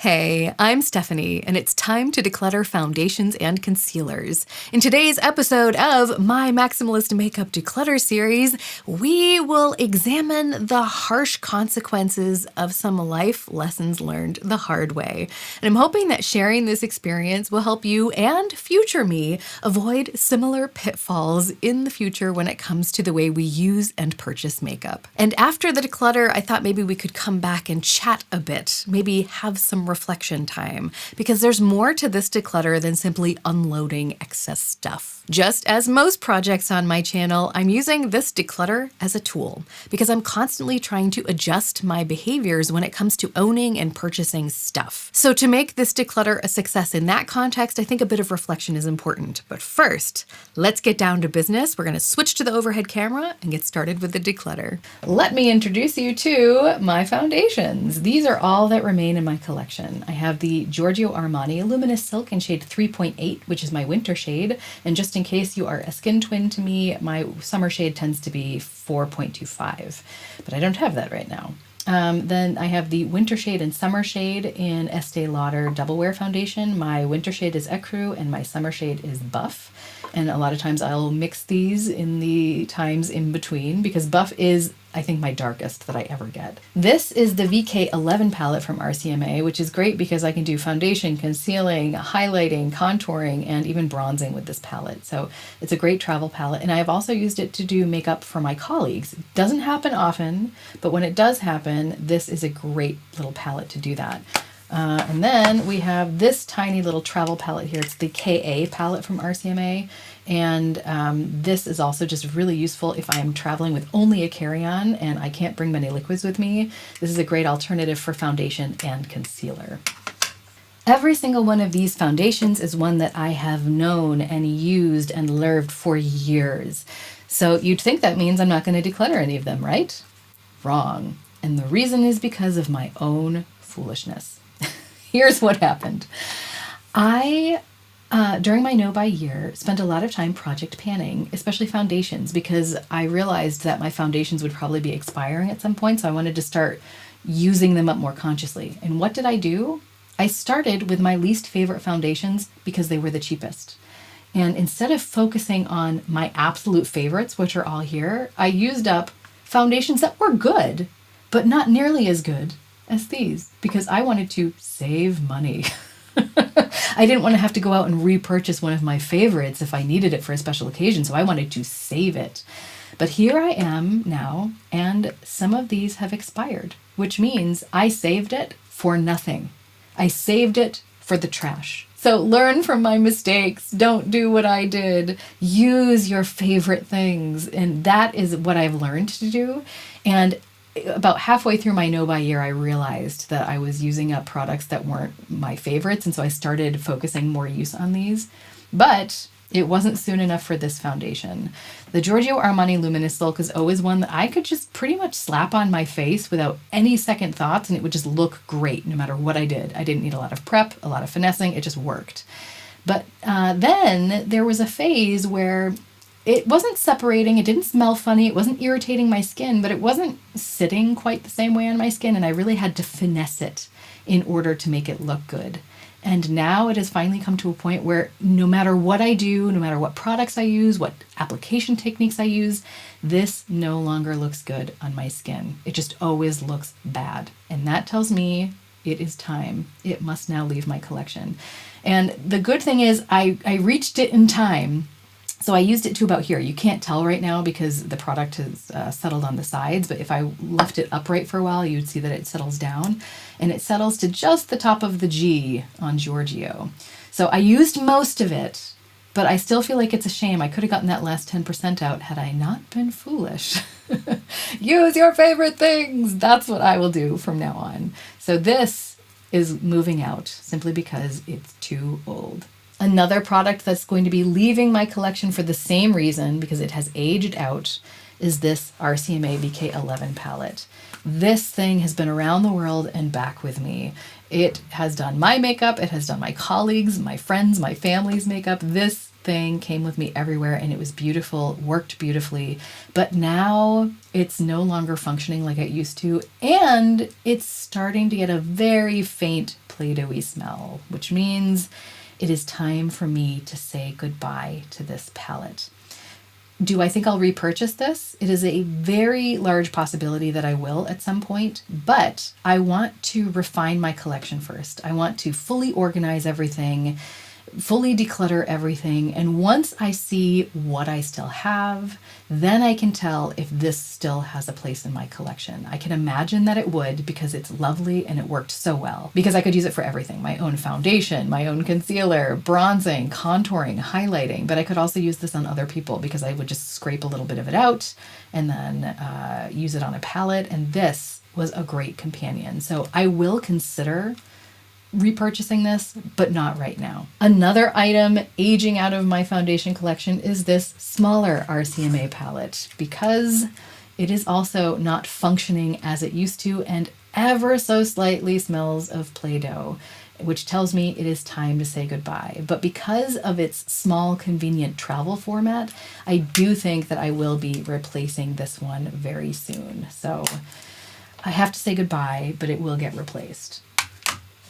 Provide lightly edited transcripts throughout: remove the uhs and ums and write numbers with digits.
Hey, I'm Stephanie, and it's time to declutter foundations and concealers. In today's episode of my Maximalist Makeup Declutter series, we will examine the harsh consequences of some life lessons learned the hard way. And I'm hoping that sharing this experience will help you and future me avoid similar pitfalls in the future when it comes to the way we use and purchase makeup. And after the declutter, I thought maybe we could come back and chat a bit, maybe have some reflection time, because there's more to this declutter than simply unloading excess stuff. Just as most projects on my channel, I'm using this declutter as a tool because I'm constantly trying to adjust my behaviors when it comes to owning and purchasing stuff. So to make this declutter a success in that context, I think a bit of reflection is important. But first, let's get down to business. We're going to switch to the overhead camera and get started with the declutter. Let me introduce you to my foundations. These are all that remain in my collection. I have the Giorgio Armani Luminous Silk in shade 3.8, which is my winter shade. And just in case you are a skin twin to me, my summer shade tends to be 4.25, but I don't have that right now. Then I have the winter shade and summer shade in Estee Lauder Double Wear Foundation. My winter shade is Ecru and my summer shade is Buff. And a lot of times I'll mix these in the times in between because Buff is, I think, my darkest that I ever get. This is the VK 11 palette from RCMA, which is great because I can do foundation, concealing, highlighting, contouring, and even bronzing with this palette. So it's a great travel palette. And I have also used it to do makeup for my colleagues. It doesn't happen often, but when it does happen, this is a great little palette to do that. And then we have this tiny little travel palette here. It's the KA palette from RCMA. And this is also just really useful if I'm traveling with only a carry-on and I can't bring many liquids with me. This is a great alternative for foundation and concealer. Every single one of these foundations is one that I have known and used and loved for years. So you'd think that means I'm not going to declutter any of them, right? Wrong. And the reason is because of my own foolishness. Here's what happened. I, during my no-buy year, spent a lot of time project panning, especially foundations, because I realized that my foundations would probably be expiring at some point, so I wanted to start using them up more consciously. And what did I do? I started with my least favorite foundations because they were the cheapest. And instead of focusing on my absolute favorites, which are all here, I used up foundations that were good, but not nearly as good as these because I wanted to save money. I didn't want to have to go out and repurchase one of my favorites if I needed it for a special occasion, so I wanted to save it. But here I am now, and some of these have expired, which means I saved it for nothing. I saved it for the trash. So learn from my mistakes. Don't do what I did. Use your favorite things. And that is what I've learned to do. And about halfway through my no-buy year, I realized that I was using up products that weren't my favorites, and so I started focusing more use on these. But it wasn't soon enough for this foundation. The Giorgio Armani Luminous Silk is always one that I could just pretty much slap on my face without any second thoughts, and it would just look great no matter what I did. I didn't need a lot of prep, a lot of finessing, it just worked. But then there was a phase where it wasn't separating, it didn't smell funny, it wasn't irritating my skin, but it wasn't sitting quite the same way on my skin, and I really had to finesse it in order to make it look good. And now it has finally come to a point where no matter what I do, no matter what products I use, what application techniques I use, this no longer looks good on my skin. It just always looks bad. And that tells me it is time. It must now leave my collection. And the good thing is I reached it in time. So I used it to about here. You can't tell right now because the product has settled on the sides, but if I left it upright for a while, you'd see that it settles down, and it settles to just the top of the G on Giorgio. So I used most of it, but I still feel like it's a shame. I could have gotten that last 10% out had I not been foolish. Use your favorite things. That's what I will do from now on. So this is moving out simply because it's too old. Another product that's going to be leaving my collection for the same reason, because it has aged out, is this RCMA VK 11 palette. This thing has been around the world and back with me. It has done my makeup, it has done my colleagues, my friends, my family's makeup. This thing came with me everywhere and it was beautiful, worked beautifully, but now it's no longer functioning like it used to, and it's starting to get a very faint Play-Doh-y smell, which means it is time for me to say goodbye to this palette. Do I think I'll repurchase this? It is a very large possibility that I will at some point, but I want to refine my collection first. I want to fully organize everything, fully declutter everything, and once I see what I still have, then I can tell if this still has a place in my collection. I can imagine that it would, because it's lovely and it worked so well. Because I could use it for everything: my own foundation, my own concealer, bronzing, contouring, highlighting, but I could also use this on other people because I would just scrape a little bit of it out and then use it on a palette, and this was a great companion. So I will consider repurchasing this, but not right now. Another item aging out of my foundation collection is this smaller RCMA palette, because it is also not functioning as it used to and ever so slightly smells of Play-Doh, which tells me it is time to say goodbye. But because of its small, convenient travel format, I do think that I will be replacing this one very soon. So I have to say goodbye, but it will get replaced.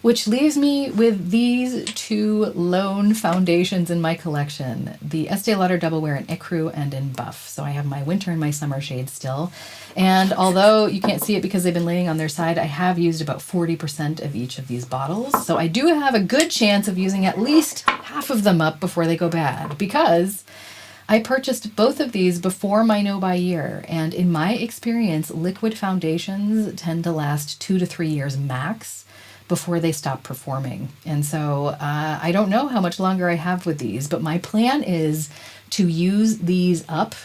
Which leaves me with these two lone foundations in my collection, the Estee Lauder Double Wear in Ecru and in Buff. So I have my winter and my summer shades still. And although you can't see it because they've been laying on their side, I have used about 40% of each of these bottles. So I do have a good chance of using at least half of them up before they go bad, because I purchased both of these before my no-buy year, and in my experience, liquid foundations tend to last 2 to 3 years max before they stop performing. And so I don't know how much longer I have with these, but my plan is to use these up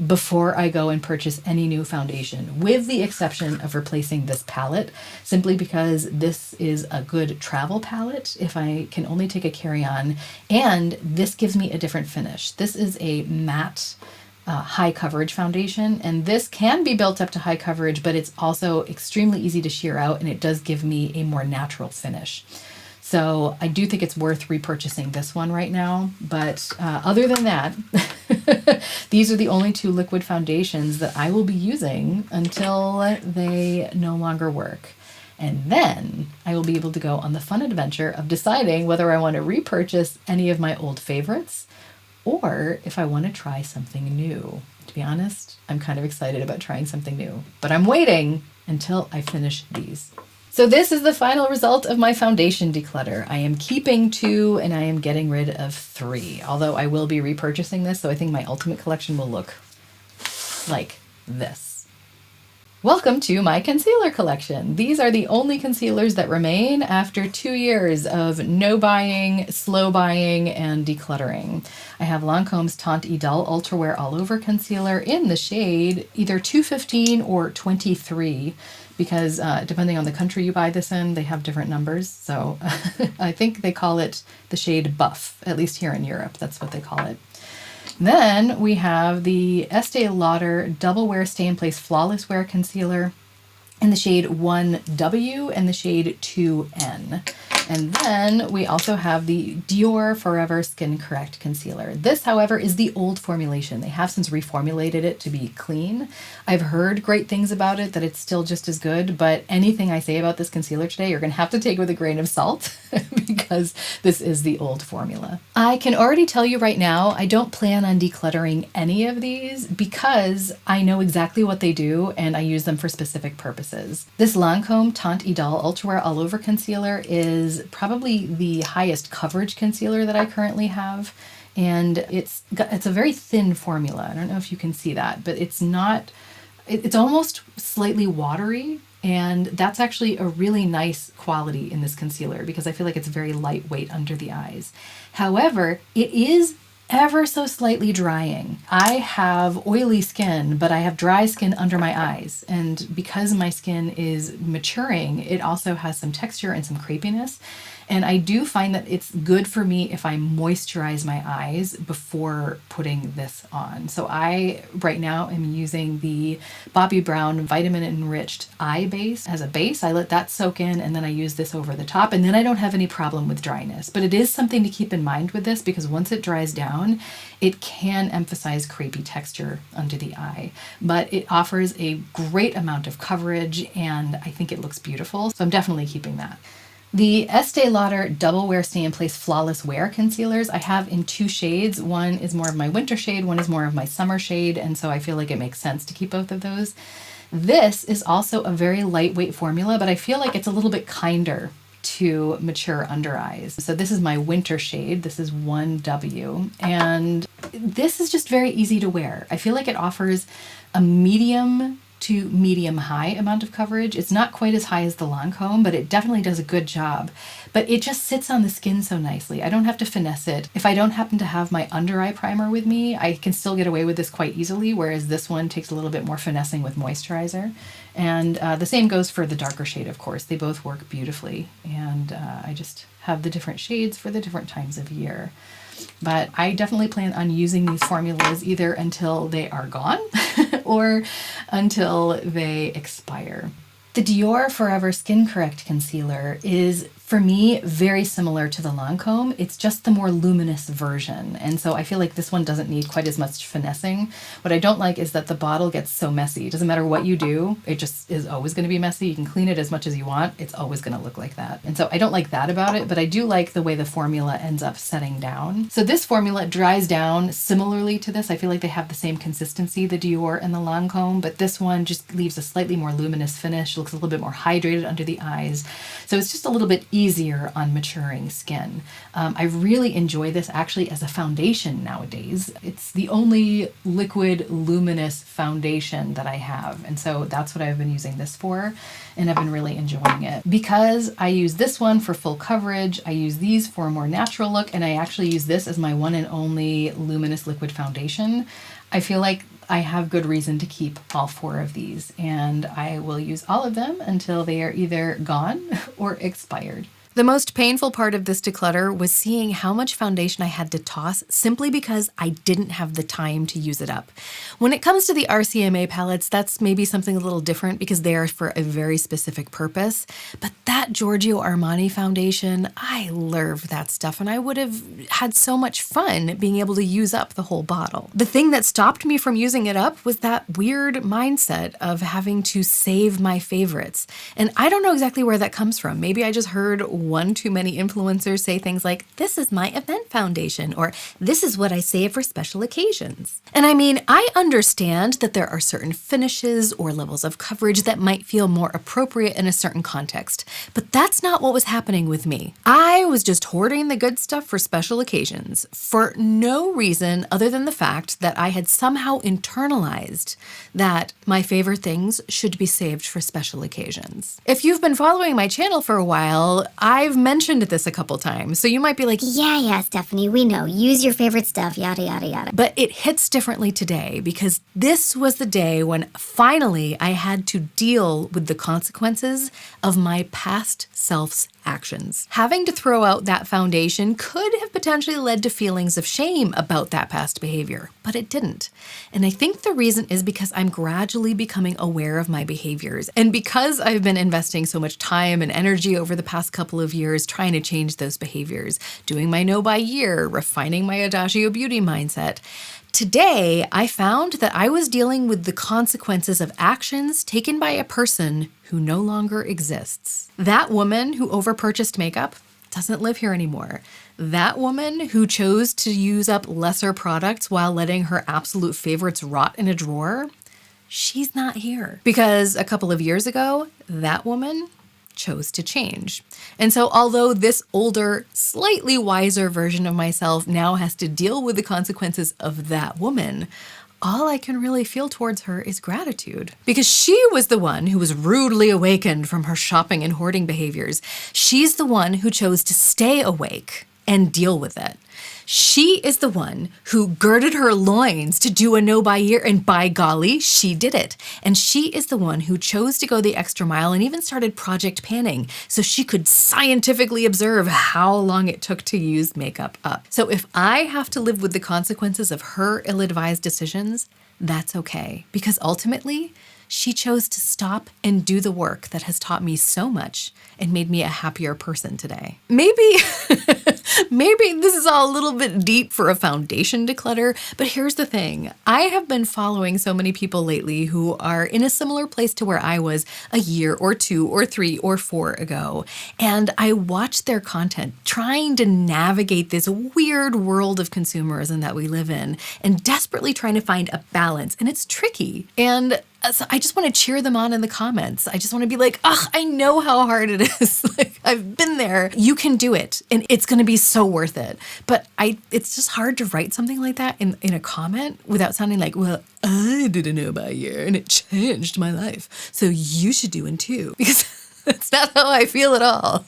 before I go and purchase any new foundation, with the exception of replacing this palette, simply because this is a good travel palette if I can only take a carry-on, and this gives me a different finish. This is a matte high coverage foundation, and this can be built up to high coverage, but it's also extremely easy to sheer out, and it does give me a more natural finish. So I do think it's worth repurchasing this one right now, but other than that, these are the only two liquid foundations that I will be using until they no longer work. And then I will be able to go on the fun adventure of deciding whether I want to repurchase any of my old favorites, or if I want to try something new. To be honest, I'm kind of excited about trying something new, but I'm waiting until I finish these. So this is the final result of my foundation declutter. I am keeping 2 and I am getting rid of 3, although I will be repurchasing this, so I think my ultimate collection will look like this. Welcome to my concealer collection. These are the only concealers that remain after 2 years of no buying, slow buying, and decluttering. I have Lancome's Teint Idole Ultra Wear All Over Concealer in the shade either 215 or 23, because depending on the country you buy this in, they have different numbers. So I think they call it the shade Buff, at least here in Europe. That's what they call it. Then we have the Estee Lauder Double Wear Stay in Place Flawless Wear Concealer in the shade 1W and the shade 2N. And then we also have the Dior Forever Skin Correct Concealer. This, however, is the old formulation. They have since reformulated it to be clean. I've heard great things about it, that it's still just as good, but anything I say about this concealer today, you're going to have to take with a grain of salt because this is the old formula. I can already tell you right now, I don't plan on decluttering any of these because I know exactly what they do and I use them for specific purposes. This Lancome Teint Idole Ultra Wear All Over Concealer is probably the highest coverage concealer that I currently have, and it's a very thin formula. I don't know if you can see that, but it's almost slightly watery, and that's actually a really nice quality in this concealer because I feel like it's very lightweight under the eyes. However, it is ever so slightly drying. I have oily skin, but I have dry skin under my eyes. And because my skin is maturing, it also has some texture and some crepiness. And I do find that it's good for me if I moisturize my eyes before putting this on. So I, right now, am using the Bobbi Brown Vitamin Enriched Eye Base as a base. I let that soak in and then I use this over the top, and then I don't have any problem with dryness. But it is something to keep in mind with this because once it dries down, down, it can emphasize crepey texture under the eye, but it offers a great amount of coverage and I think it looks beautiful. So I'm definitely keeping that. The Estee Lauder Double Wear Stay in Place Flawless Wear Concealers I have in 2 shades. One is more of my winter shade, one is more of my summer shade, and so I feel like it makes sense to keep both of those. This is also a very lightweight formula, but I feel like it's a little bit kinder to mature under eyes. So this is my winter shade. This is 1W, and this is just very easy to wear. I feel like it offers a medium to medium high amount of coverage. It's not quite as high as the Lancome, but it definitely does a good job. But it just sits on the skin so nicely. I don't have to finesse it. If I don't happen to have my under eye primer with me, I can still get away with this quite easily, whereas this one takes a little bit more finessing with moisturizer. And the same goes for the darker shade, of course. They both work beautifully. And I just have the different shades for the different times of year. But I definitely plan on using these formulas either until they are gone or until they expire. The Dior Forever Skin Correct Concealer is, for me, very similar to the Lancome. It's just the more luminous version. And so I feel like this one doesn't need quite as much finessing. What I don't like is that the bottle gets so messy. It doesn't matter what you do, it just is always going to be messy. You can clean it as much as you want. It's always going to look like that. And so I don't like that about it, but I do like the way the formula ends up setting down. So this formula dries down similarly to this. I feel like they have the same consistency, the Dior and the Lancome, but this one just leaves a slightly more luminous finish. Looks a little bit more hydrated under the eyes. So it's just a little bit easier on maturing skin. I really enjoy this actually as a foundation nowadays. It's the only liquid luminous foundation that I have. And so that's what I've been using this for. And I've been really enjoying it. Because I use this one for full coverage, I use these for a more natural look, and I actually use this as my one and only luminous liquid foundation. I feel like I have good reason to keep all 4 of these, and I will use all of them until they are either gone or expired. The most painful part of this declutter was seeing how much foundation I had to toss simply because I didn't have the time to use it up. When it comes to the RCMA palettes, that's maybe something a little different because they are for a very specific purpose. But that Giorgio Armani foundation, I love that stuff, and I would have had so much fun being able to use up the whole bottle. The thing that stopped me from using it up was that weird mindset of having to save my favorites. And I don't know exactly where that comes from. Maybe I just heard one too many influencers say things like, "This is my event foundation," or "This is what I save for special occasions." And I mean, I understand that there are certain finishes or levels of coverage that might feel more appropriate in a certain context, but that's not what was happening with me. I was just hoarding the good stuff for special occasions for no reason other than the fact that I had somehow internalized that my favorite things should be saved for special occasions. If you've been following my channel for a while, I've mentioned this a couple times, so you might be like, Yeah, Stephanie, we know. Use your favorite stuff, yada, yada, yada. but it hits differently today because this was the day when finally I had to deal with the consequences of my past self's actions. Having to throw out that foundation could have potentially led to feelings of shame about that past behavior, but it didn't. And I think the reason is because I'm gradually becoming aware of my behaviors. And because I've been investing so much time and energy over the past couple of years trying to change those behaviors, doing my no by year, refining my Adagio beauty mindset, today, I found that I was dealing with the consequences of actions taken by a person who no longer exists. That woman who overpurchased makeup doesn't live here anymore. That woman who chose to use up lesser products while letting her absolute favorites rot in a drawer, she's not here. Because a couple of years ago, that woman chose to change. And so although this older, slightly wiser version of myself now has to deal with the consequences of that woman, all I can really feel towards her is gratitude. Because she was the one who was rudely awakened from her shopping and hoarding behaviors. She's the one who chose to stay awake and deal with it. She is the one who girded her loins to do a no by year, and by golly, she did it. And she is the one who chose to go the extra mile and even started project panning so she could scientifically observe how long it took to use makeup up. So if I have to live with the consequences of her ill-advised decisions, that's okay. Because ultimately, she chose to stop and do the work that has taught me so much and made me a happier person today. Maybe Maybe this is all a little bit deep for a foundation declutter, but here's the thing. I have been following so many people lately who are in a similar place to where I was a year or 2 or 3 or 4 ago. And I watched their content trying to navigate this weird world of consumerism that we live in and desperately trying to find a balance. And it's tricky. And so I just want to cheer them on in the comments. I just want to be like, ugh, I know how hard it is. Like, I've been there. You can do it. And it's going to be so worth it. But it's just hard to write something like that in a comment without sounding like, well, I didn't know about you and it changed my life. So you should do it too. Because that's not how I feel at all.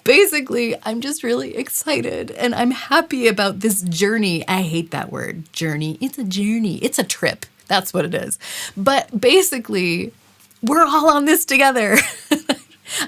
Basically, I'm just really excited and I'm happy about this journey. I hate that word, journey. It's a journey. It's a trip. That's what it is. But basically, we're all on this together.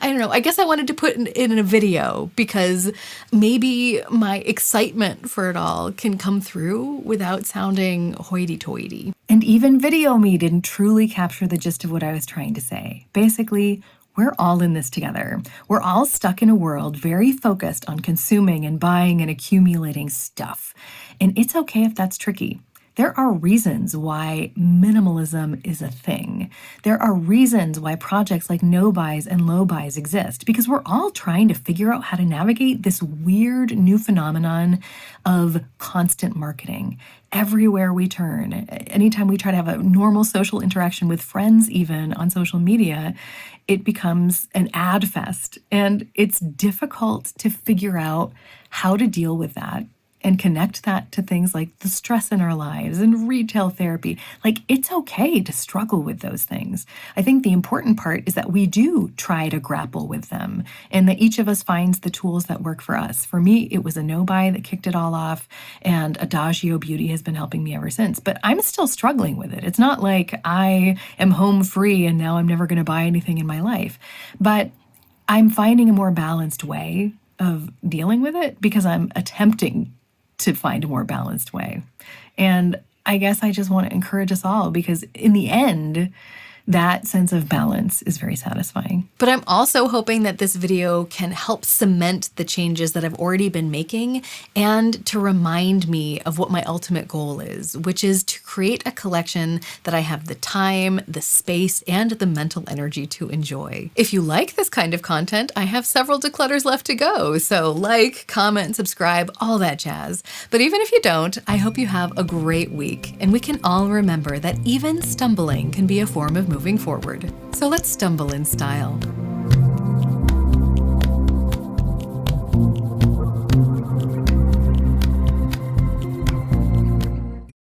I don't know. I guess I wanted to put it in a video because maybe my excitement for it all can come through without sounding hoity-toity. And even video me didn't truly capture the gist of what I was trying to say. Basically, we're all in this together. We're all stuck in a world very focused on consuming and buying and accumulating stuff. And it's okay if that's tricky. There are reasons why minimalism is a thing. There are reasons why projects like no buys and low buys exist, because we're all trying to figure out how to navigate this weird new phenomenon of constant marketing. Everywhere we turn, anytime we try to have a normal social interaction with friends, even on social media, it becomes an ad fest. And it's difficult to figure out how to deal with that and connect that to things like the stress in our lives and retail therapy. Like, it's okay to struggle with those things. I think the important part is that we do try to grapple with them and that each of us finds the tools that work for us. For me, it was a no-buy that kicked it all off, and Adagio Beauty has been helping me ever since. But I'm still struggling with it. It's not like I am home free and now I'm never going to buy anything in my life. But I'm finding a more balanced way of dealing with it because I'm attempting to find a more balanced way. And I guess I just want to encourage us all because in the end, that sense of balance is very satisfying. But I'm also hoping that this video can help cement the changes that I've already been making and to remind me of what my ultimate goal is, which is to create a collection that I have the time, the space, and the mental energy to enjoy. If you like this kind of content, I have several declutters left to go. So like, comment, subscribe, all that jazz. But even if you don't, I hope you have a great week and we can all remember that even stumbling can be a form of moving forward. So let's stumble in style.